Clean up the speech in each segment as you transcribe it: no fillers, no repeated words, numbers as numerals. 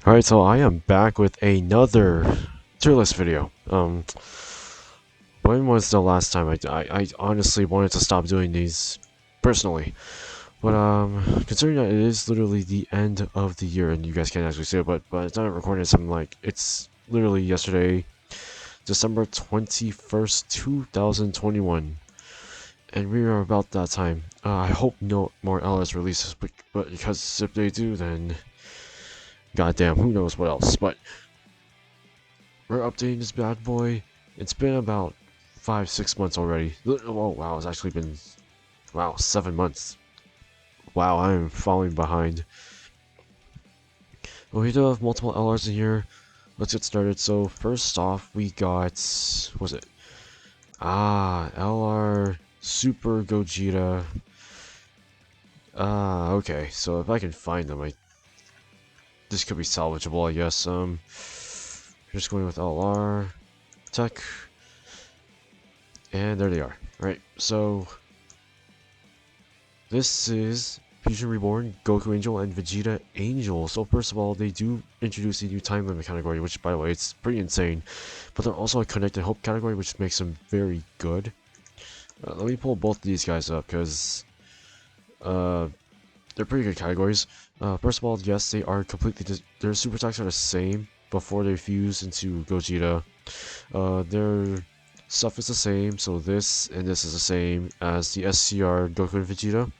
Alright, so I am back with another tier list video. When was the last time I honestly wanted to stop doing these personally? But, considering that it is literally the end of the year, and you guys can't actually see it, but by the time I'm recording something like, it's literally yesterday, December 21st, 2021. And we are about that time. I hope no more LS releases, but because if they do, then goddamn, who knows what else. But we're updating this bad boy. It's been about 5-6 months already. Oh wow, it's actually been 7 months. Wow, I'm falling behind. Well, we do have multiple LRs in here. Let's get started. So first off, we got, was it? LR Super Gogeta. Okay. So if I can find them, this could be salvageable, I guess. Just going with LR Tech. And there they are. Alright, so this is Fusion Reborn, Goku Angel, and Vegeta Angel. So first of all, they do introduce a new time limit category, which by the way, it's pretty insane. But they're also a connected hope category, which makes them very good. Let me pull both of these guys up, because they're pretty good categories. First of all, yes, they are completely, their super attacks are the same before they fuse into Gogeta. Their stuff is the same, so this and this is the same as the SCR Goku and Vegeta.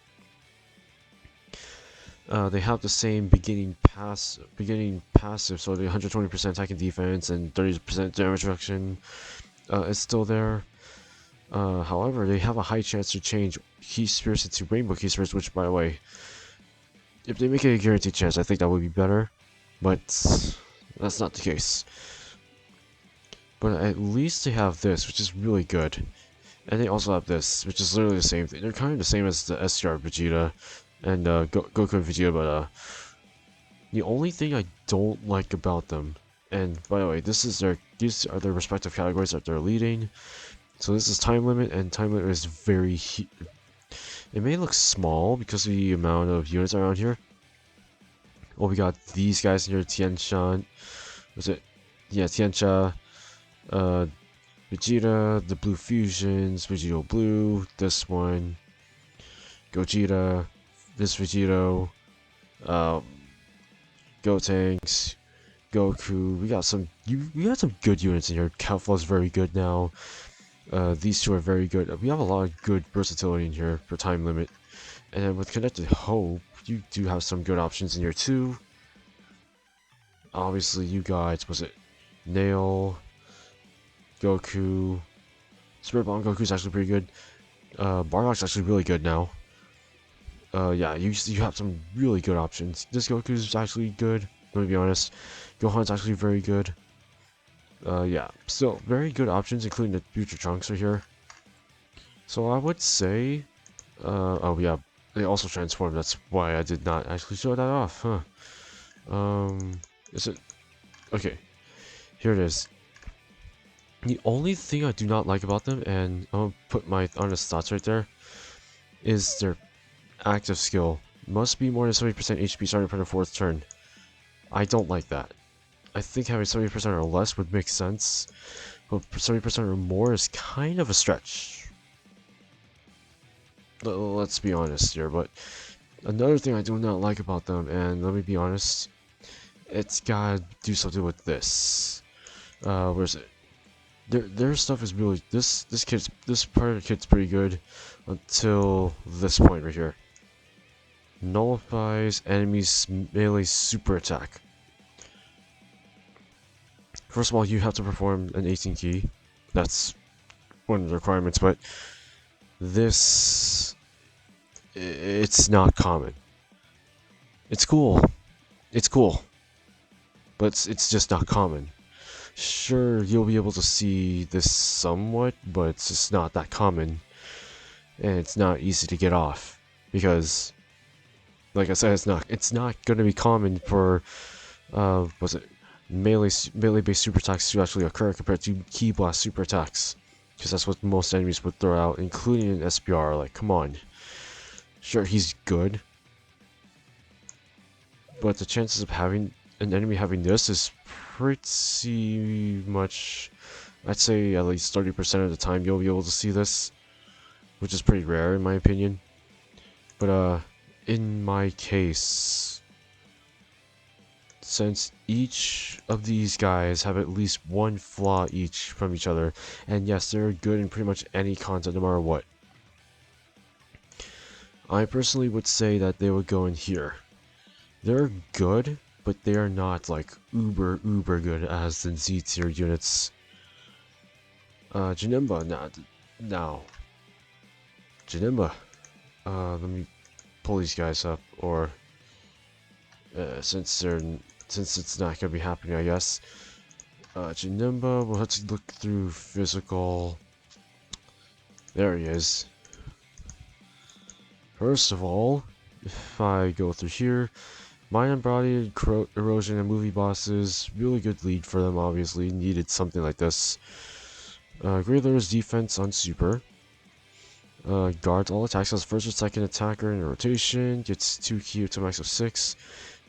They have the same beginning passive, so the 120% attack and defense and 30% damage reduction is still there. However, they have a high chance to change Key Spirits into Rainbow Key Spirits, which, by the way, if they make it a guaranteed chance, I think that would be better, but that's not the case. But at least they have this, which is really good. And they also have this, which is literally the same thing. They're kind of the same as the SCR Vegeta and Goku and Vegeta, but the only thing I don't like about them, and by the way, these are their respective categories that they're leading. So this is time limit, and time limit is very. It may look small because of the amount of units around here. Well, we got these guys here, Tianshan. Was it? Yeah, Tiansha. Vegeta, the Blue Fusions, Vegito Blue, this one, Gogeta, this Vegito, Gotenks, Goku. We got some good units in here. Calflaw's very good now. These two are very good. We have a lot of good versatility in here for time limit. And then with Connected Hope, you do have some good options in here too. Obviously, you guys, was it Nail, Goku, Spirit Bomb Goku's actually pretty good. Bardock's actually really good now. Yeah, you have some really good options. This Goku's actually good, let me be honest. Gohan's actually very good. Yeah, still very good options, including the future Trunks are here. So I would say, oh yeah, they also transform. That's why I did not actually show that off, huh? Is it? Okay, here it is. The only thing I do not like about them, and I'm gonna put my honest thoughts right there, is their active skill. Must be more than 70% HP starting from the 4th turn. I don't like that. I think having 70% or less would make sense, but 70% or more is kind of a stretch. Let's be honest here, but another thing I do not like about them, and let me be honest, it's gotta do something with this. Where's it? Their stuff is really this part of the kit's pretty good until this point right here. Nullifies enemies' melee super attack. First of all, you have to perform an 18 key. That's one of the requirements, but this it's not common. It's cool. It's cool. But it's just not common. Sure, you'll be able to see this somewhat, but it's just not that common. And it's not easy to get off. Because, like I said, it's not going to be common for, was it, melee-based super attacks to actually occur compared to Ki Blast super attacks. Because that's what most enemies would throw out, including an SPR, like, come on. Sure, he's good. But the chances of having an enemy having this is pretty much, I'd say at least 30% of the time you'll be able to see this, which is pretty rare in my opinion. But in my case, since each of these guys have at least one flaw each from each other, and yes, they're good in pretty much any content no matter what, I personally would say that they would go in here. They're good, but they are not like uber good as the Z tier units. Janemba, now. Janemba. Let me pull these guys up, or since it's not gonna be happening, I guess. Janemba, we'll have to look through physical. There he is. First of all, if I go through here, Mind Embodied, Erosion, and Movie Bosses, really good lead for them, obviously. Needed something like this. Greatler's defense on Super. Guards all attacks as first or second attacker in a rotation. Gets 2 key to a max of 6.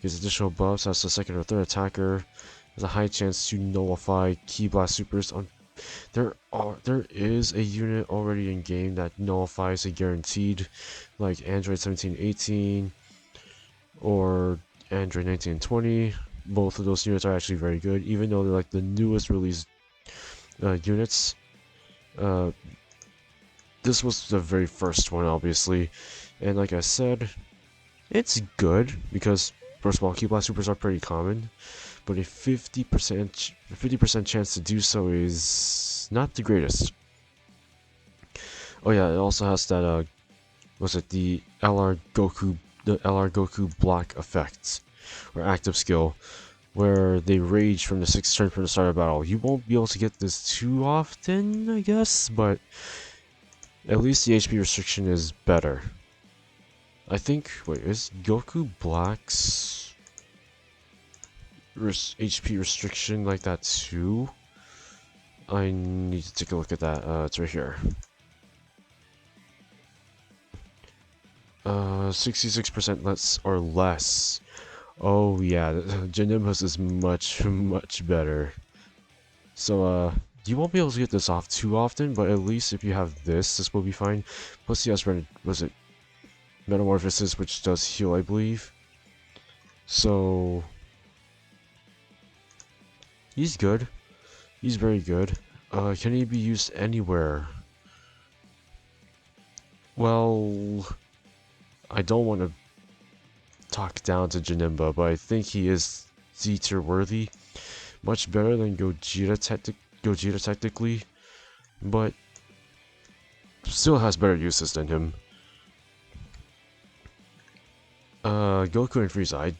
Gets additional buffs as the second or third attacker. Has a high chance to nullify Key Blast Supers on. There is a unit already in game that nullifies a guaranteed, like Android 1718 or Android 1920. Both of those units are actually very good, even though they're like the newest released units. This was the very first one, obviously, and like I said, it's good because first of all, Key Blast Supers are pretty common, but a 50% chance to do so is not the greatest. Oh yeah, it also has that the LR Goku block effect, or active skill, where they rage from the 6th turn from the start of battle. You won't be able to get this too often, I guess, but at least the HP restriction is better. I think, wait, is Goku Black's HP restriction like that too? I need to take a look at that. It's right here. 66% less or less. Oh yeah, Janemba's is much better. So you won't be able to get this off too often, but at least if you have this will be fine. Plus he has Metamorphosis, which does heal, I believe. So he's good. He's very good. Can he be used anywhere? Well, I don't want to talk down to Janemba, but I think he is Z tier worthy. Much better than Gogeta technically, but still has better uses than him. Goku and Frieza, I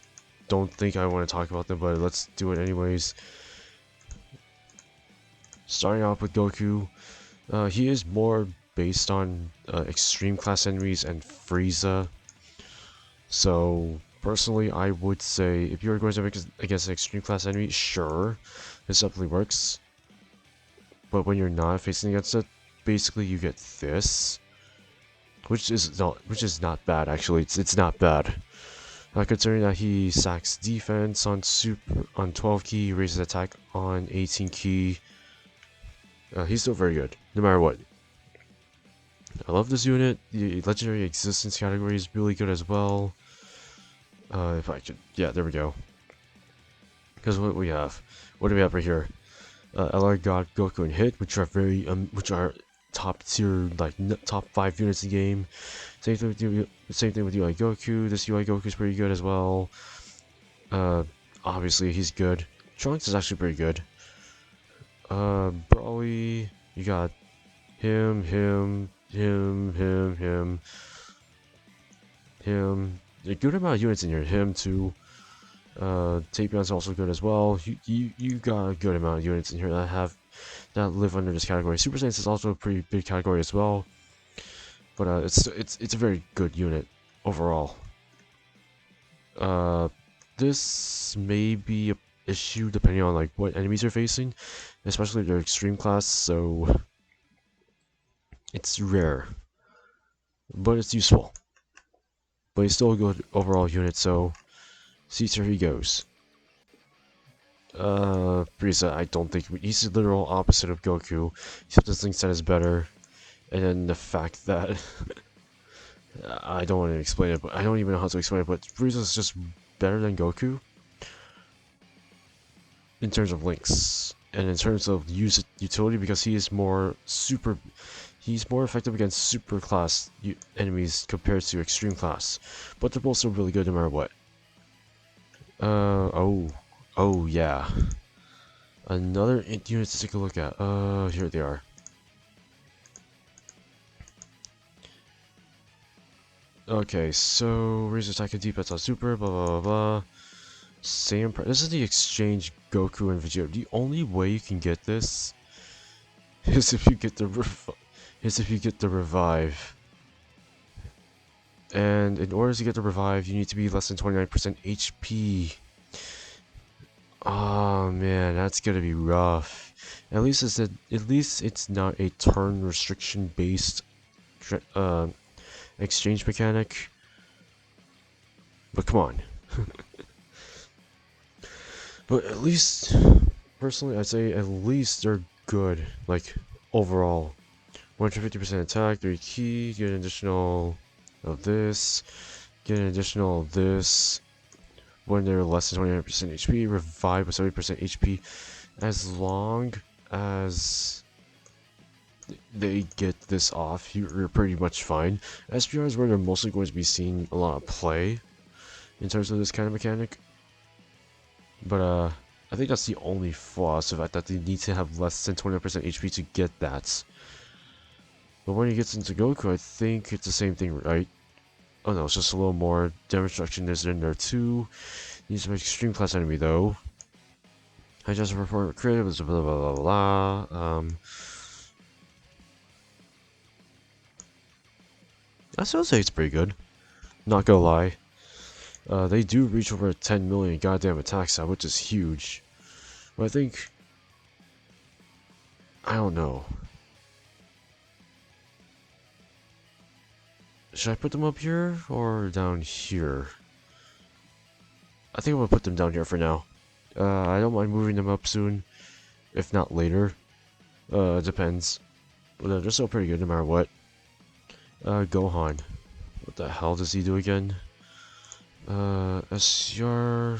don't think I want to talk about them, but let's do it anyways. Starting off with Goku, he is more based on extreme class enemies and Frieza. So personally, I would say if you're going to make against an extreme class enemy, sure, this definitely works. But when you're not facing against it, basically you get this, which is not bad actually. It's not bad. Considering that he sacks defense on 12 key, raises attack on 18 key, he's still very good, no matter what. I love this unit. The legendary existence category is really good as well. If I could, yeah, there we go. Because what do we have right here? LR God, Goku, and Hit, which are top tier, like top 5 units in the game. Same thing with UI Goku. This UI Goku is pretty good as well. Obviously he's good. Trunks is actually pretty good. Broly, you got him. A good amount of units in here. Him too. Tapion's also good as well. You got a good amount of units in here that live under this category. Super Saiyans is also a pretty big category as well. But it's a very good unit overall. This may be an issue depending on like what enemies you're facing, especially if they're extreme class. So it's rare, but it's useful. But he's still a good overall unit. So see, here he goes. Frieza, I don't think he's the literal opposite of Goku. Except the things that is better, and then the fact that I don't want to explain it, but I don't even know how to explain it. But Frieza is just better than Goku in terms of links and in terms of utility because he is more super. He's more effective against super class enemies compared to extreme class, but they're both still really good no matter what. Oh yeah. Another unit to take a look at. Here they are. Okay, so raise attack and defense on super, blah blah blah blah. Same. This is the exchange Goku and Vegito. The only way you can get this is if you get the revive. And in order to get the revive, you need to be less than 29% HP. Oh man, that's gonna be rough. At least it's not a turn restriction based exchange mechanic. But come on. But at least, personally, I'd say at least they're good. Like overall, 150% attack, 3 key, get an additional of this, get an additional of this. When they're less than 29% HP, revive with 70% HP. As long as they get this off, you're pretty much fine. SPR is where they're mostly going to be seeing a lot of play in terms of this kind of mechanic. But I think that's the only flaw, so that they need to have less than 20% HP to get that. But when he gets into Goku, I think it's the same thing, right? Oh no, it's just a little more damage reduction is in there too. Needs some extreme class enemy though. I just report creative is blah blah blah blah. I still say it's pretty good. Not gonna lie. They do reach over 10 million goddamn attack stat, which is huge. But I think I don't know. Should I put them up here or down here? I think I'm gonna put them down here for now. I don't mind moving them up soon, if not later. Depends. But they're still pretty good no matter what. Gohan. What the hell does he do again? SCR.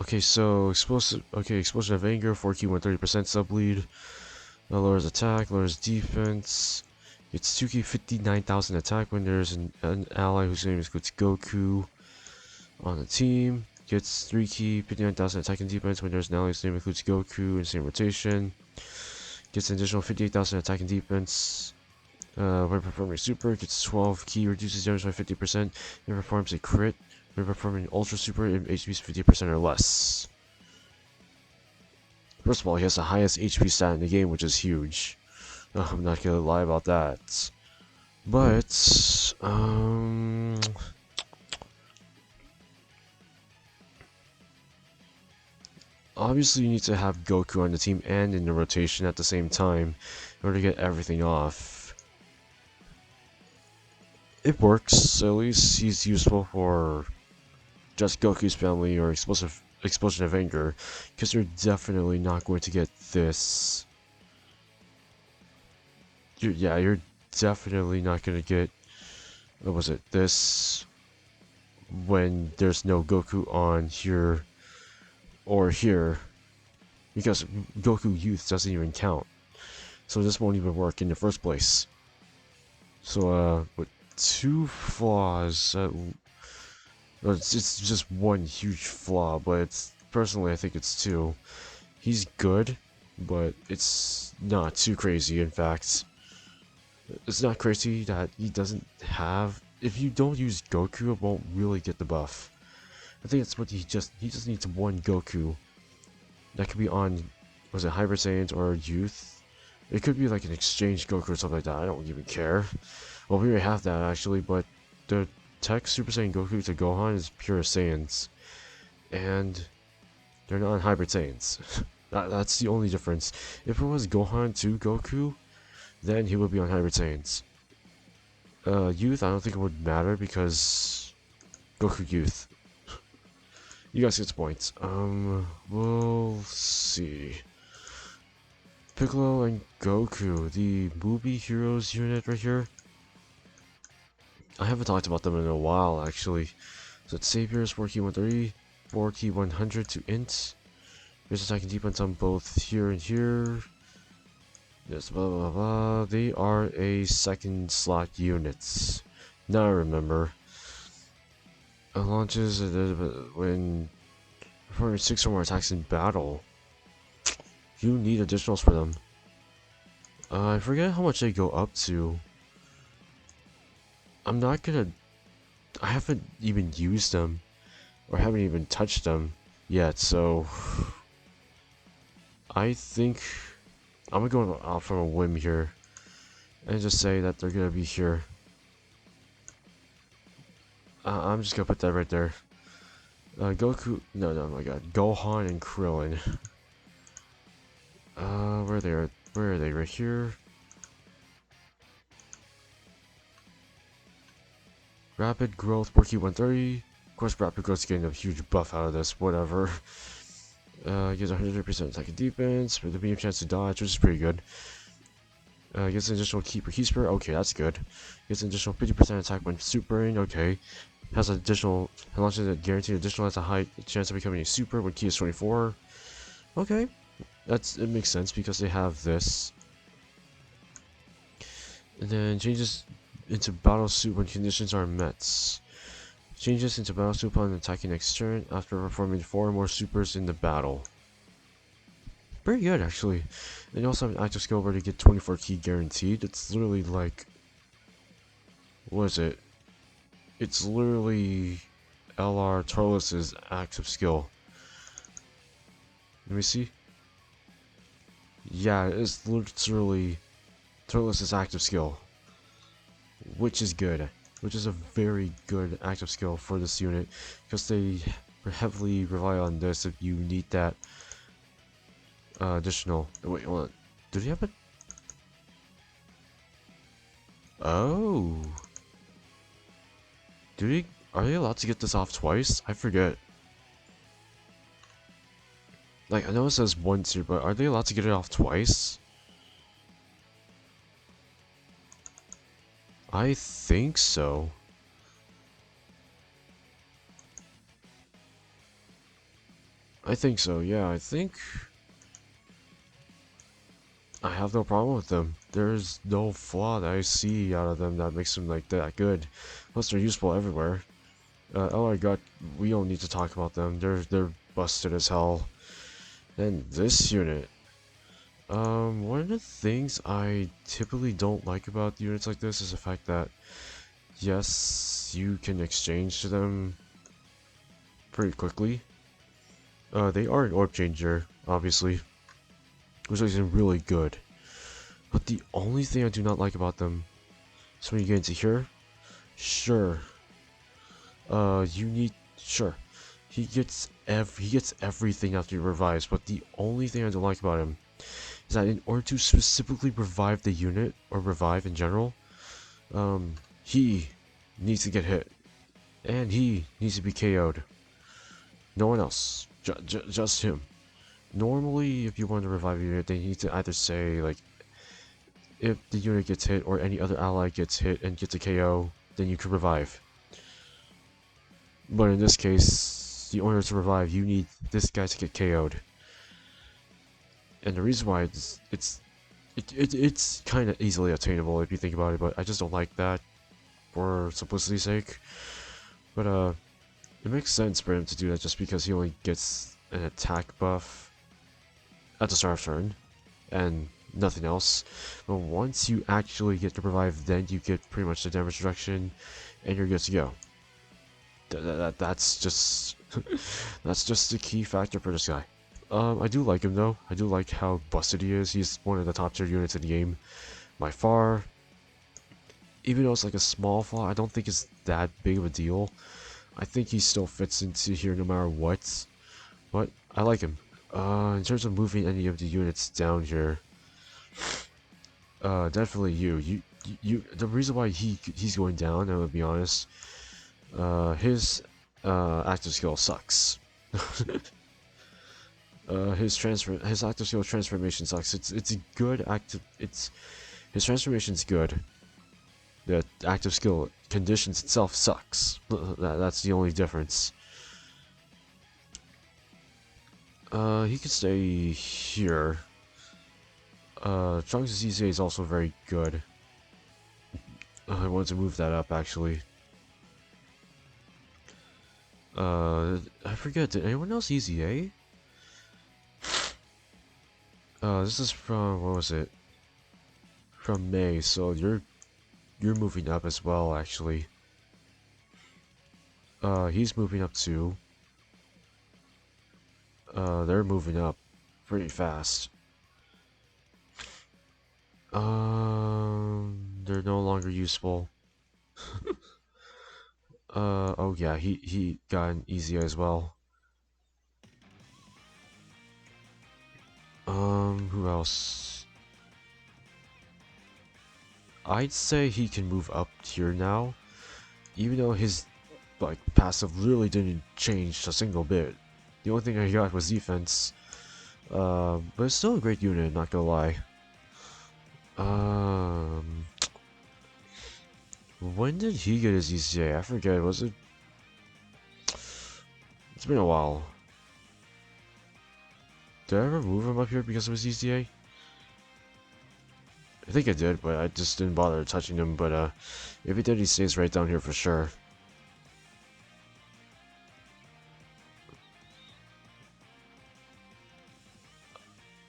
Okay, so explosive. Okay, explosion of anger, 4Q, 130% sub lead. Lowers attack, lowers defense. It's 2K 59,000 attack when there's an ally whose name includes Goku on the team. Gets 3 key, 59,000 attack and defense when there's an ally whose name includes Goku in the same rotation. Gets an additional 58,000 attack and defense. When performing super, gets 12 key, reduces damage by 50%. And performs a crit. When performing ultra super, it HP's 50% or less. First of all, he has the highest HP stat in the game, which is huge. I'm not gonna lie about that. But, obviously you need to have Goku on the team and in the rotation at the same time in order to get everything off. It works, at least he's useful for just Goku's family or Explosion of Anger, because you're definitely not going to get this. You're definitely not going to get, what was it, this when there's no Goku on here or here, because Goku Youth doesn't even count. So this won't even work in the first place. So, with 2 flaws, it's just one huge flaw, but personally I think it's 2. He's good, but it's not too crazy. In fact, it's not crazy that he doesn't have. If you don't use Goku, it won't really get the buff. I think it's what he just needs one Goku that could be on, was it Hyper Saiyans or Youth? It could be like an exchange Goku or something like that. I don't even care. Well, we already have that actually, but the tech Super Saiyan Goku to Gohan is pure Saiyans, and they're not Hybrid Saiyans. That's the only difference. If it was Gohan to Goku, then he would be on Hybrid Saiyans. Youth, I don't think it would matter because Goku Youth. You guys get the points. We'll see. Piccolo and Goku, the movie heroes unit right here. I haven't talked about them in a while, actually. So it's Saviors, 4 key 130, 4 key 100 to int. There's attacking defense on both here and here. Yes, blah blah blah. They are a second slot units. Now I remember. Launches when performing 6 or more attacks in battle. You need additionals for them. I forget how much they go up to. I'm not gonna. I haven't even used them, or haven't even touched them yet, so I think I'm gonna go out from a whim here and just say that they're gonna be here. I'm just gonna put that right there. Goku, no, my god, Gohan and Krillin. Where they are? Where are they? Right here. Rapid growth, 4 key 130. Of course, rapid growth's getting a huge buff out of this. Whatever. Gives 100% attack and defense with a medium chance to dodge, which is pretty good. Gets an additional key per key spur. Okay, that's good. Gets an additional 50% attack when supering. Okay. Has an additional, launches a guaranteed additional, has a high chance of becoming a super when key is 24. Okay. It makes sense because they have this. And then changes into battle suit when conditions are met. Changes into battle suit upon attacking next turn after performing 4 or more supers in the battle. Pretty good, actually. And you also have an active skill where to get 24 key guaranteed. It's literally like, what is it? It's literally LR Turles's active skill. Let me see. Yeah, it's literally Turles's active skill, which is good. Which is a very good active skill for this unit, because they heavily rely on this if you need that additional. Wait, hold on. Do they have it? Oh. Are they allowed to get this off twice? I forget. Like, I know it says once here, but are they allowed to get it off twice? I think so. I think so, yeah, I think I have no problem with them. There's no flaw that I see out of them that makes them like that good. Plus they're useful everywhere. Oh my god, we don't need to talk about them. They're busted as hell. And this unit. One of the things I typically don't like about units like this is the fact that yes, you can exchange to them pretty quickly. They are an orb changer, obviously, which makes them really good. But the only thing I do not like about them is when you get into here, sure, sure, he gets everything after he revives, but the only thing I don't like about him is that in order to specifically revive the unit, or revive in general, he needs to get hit, and he needs to be KO'd. No one else, just him. Normally, if you want to revive a unit, they need to either say, like, if the unit gets hit or any other ally gets hit and gets a KO, then you can revive. But in this case, in order to revive, you need this guy to get KO'd. And the reason why it's kind of easily attainable if you think about it, but I just don't like that for simplicity's sake. But it makes sense for him to do that just because he only gets an attack buff at the start of turn and nothing else. But once you actually get to revive, then you get pretty much the damage reduction and you're good to go. That's just that's just the key factor for this guy. I do like him though. I do like how busted he is. He's one of the top tier units in the game by far. Even though it's like a small flaw, I don't think it's that big of a deal. I think he still fits into here no matter what. But I like him. In terms of moving any of the units down here, definitely you. The reason why he's going down, I'm gonna be honest, his active skill sucks. His active skill transformation sucks. It's a good active. His transformation's good. The active skill conditions itself sucks. That's the only difference. He can stay here. Trunks' ZZA is also very good. I wanted to move that up actually. I forget, did anyone else EZA? This is from, what was it? From May, so you're moving up as well, actually. He's moving up too. They're moving up pretty fast. They're no longer useful. Oh yeah, he got an easy as well. Who else? I'd say he can move up here now, even though his like passive really didn't change a single bit. The only thing I got was defense. But it's still a great unit, not gonna lie. When did he get his ECA? I forget, was it? It's been a while. Did I ever move him up here because of his ECA? I think I did, but I just didn't bother touching him, but if he did, he stays right down here for sure.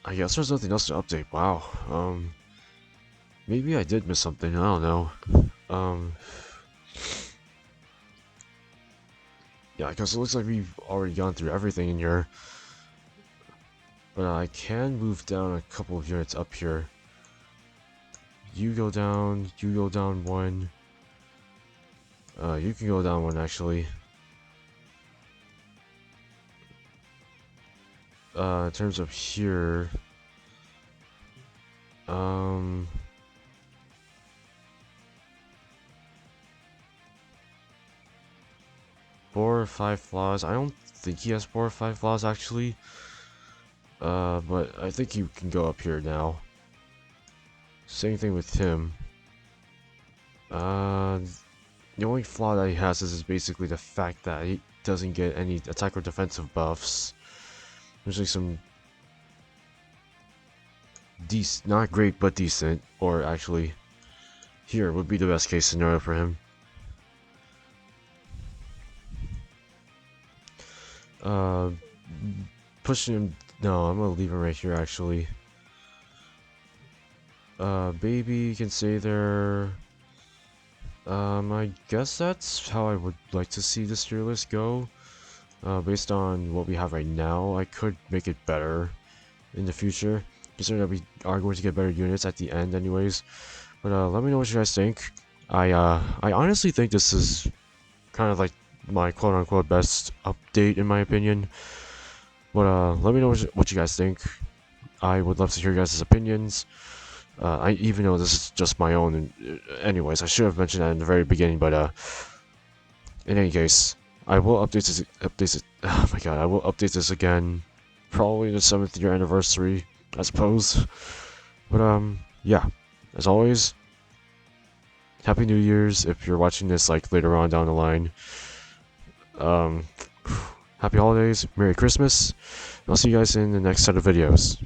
I guess there's nothing else to update. Wow. Maybe I did miss something. I don't know. Yeah, because it looks like we've already gone through everything in here. But I can move down a couple of units up here. You go down one. You can go down one actually. In terms of here, 4 or 5 flaws. I don't think he has 4 or 5 flaws actually. But I think you can go up here now. Same thing with him. The only flaw that he has is basically the fact that he doesn't get any attack or defensive buffs. There's like some not great but decent, or actually here would be the best case scenario for him. Pushing him, no, I'm gonna leave him right here actually. Baby can stay there. I guess that's how I would like to see this tier list go. Based on what we have right now, I could make it better in the future, considering that we are going to get better units at the end anyways. But let me know what you guys think. I honestly think this is kind of like my quote-unquote best update in my opinion. But let me know what you guys think. I would love to hear your guys' opinions. I even though this is just my own. And, anyways, I should have mentioned that in the very beginning. But in any case, I will update this. Oh my god, I will update this again, probably the 7th year anniversary, I suppose. But yeah, as always, Happy New Year's if you're watching this like later on down the line. Happy holidays, Merry Christmas, and I'll see you guys in the next set of videos.